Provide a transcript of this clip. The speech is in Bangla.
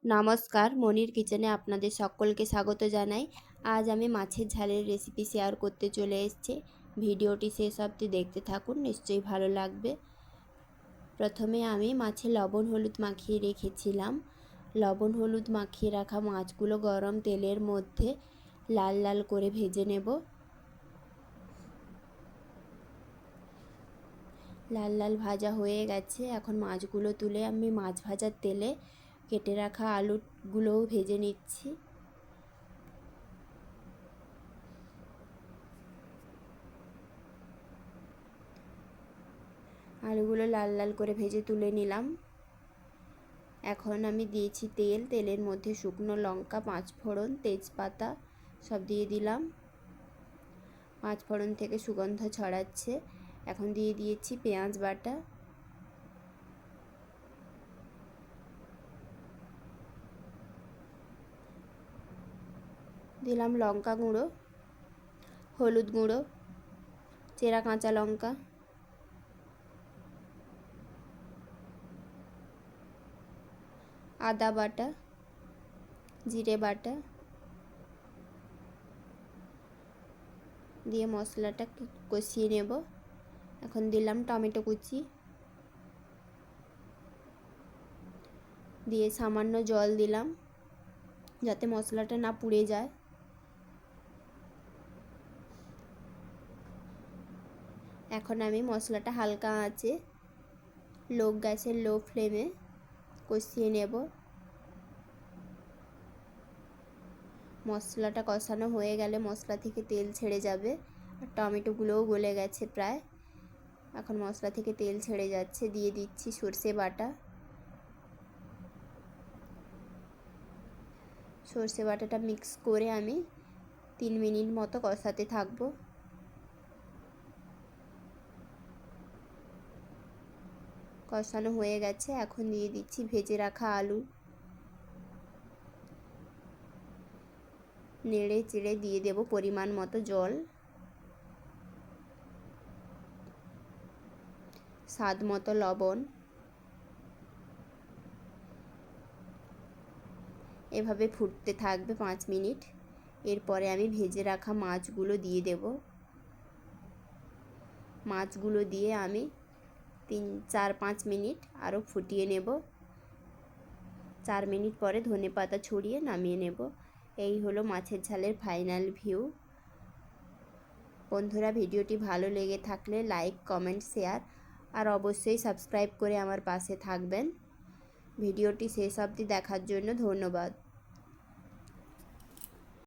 নমস্কার, মনির কিচেনে আপনাদের সকলকে স্বাগত জানাই। আজ আমি মাছের ঝালের রেসিপি শেয়ার করতে চলে এসেছি। ভিডিওটি শেষ অবধি দেখতে থাকুন, নিশ্চয়ই ভালো লাগবে। প্রথমে আমি মাছে লবণ হলুদ মাখিয়ে রেখেছিলাম। লবণ হলুদ মাখিয়ে রাখা মাছগুলো গরম তেলের মধ্যে লাল লাল করে ভেজে নেব। লাল লাল ভাজা হয়ে গেছে। এখন মাছগুলো তুলে আমি মাছ ভাজার তেলে কেটে রাখা আলুগুলোও ভেজে নিচ্ছি। আলুগুলো লাল লাল করে ভেজে তুলে নিলাম। এখন আমি দিয়েছি তেল, তেলের মধ্যে শুকনো লঙ্কা, পাঁচফোড়ন, তেজপাতা সব দিয়ে দিলাম। পাঁচফোড়ন থেকে সুগন্ধ ছড়াচ্ছে। এখন দিয়ে দিয়েছি পেঁয়াজ বাটা, দিলাম লঙ্কা গুঁড়ো, হলুদ গুঁড়ো, চেরা কাঁচা লঙ্কা, আদা বাটা, জিরে বাটা দিয়ে মশলাটা কষিয়ে নেব। এখন দিলাম টমেটো কুচি, দিয়ে সামান্য জল দিলাম যাতে মশলাটা না পুড়ে যায়। এখন আমি মশলাটা হালকা আঁচে লো ফ্লেমে কষিয়ে নেব। মশলাটা কষানো হয়ে গেলে মশলা থেকে তেল ছেড়ে যাবে, আর টমেটোগুলোও গলে গেছে প্রায়। এখন মশলা থেকে তেল ছেড়ে যাচ্ছে। দিয়ে দিচ্ছি সর্ষে বাটা। সর্ষে বাটাটা মিক্স করে আমি 3 মিনিট মতো কষাতে থাকবো। কষানো হয়ে গেছে। এখন দিয়ে দিচ্ছি ভেজে রাখা আলু। নেড়ে চেড়ে দিয়ে দেব পরিমাণ মতো জল, স্বাদ মতো লবণ। এভাবে ফুটতে থাকবে 5 মিনিট। এরপরে আমি ভেজে রাখা মাছগুলো দিয়ে দেব। মাছগুলো দিয়ে আমি 4-5 মিনিট আরও ফুটিয়ে নেব। 4 মিনিট পরে ধনেপাতা ছড়িয়ে নামিয়ে নেব। এই হলো মাছের ঝালের ফাইনাল ভিউ। বন্ধুরা, ভিডিওটি ভালো লেগে থাকলে লাইক, কমেন্ট, শেয়ার আর অবশ্যই সাবস্ক্রাইব করে আমার পাশে থাকবেন। ভিডিওটি শেষ অবধি দেখার জন্য ধন্যবাদ।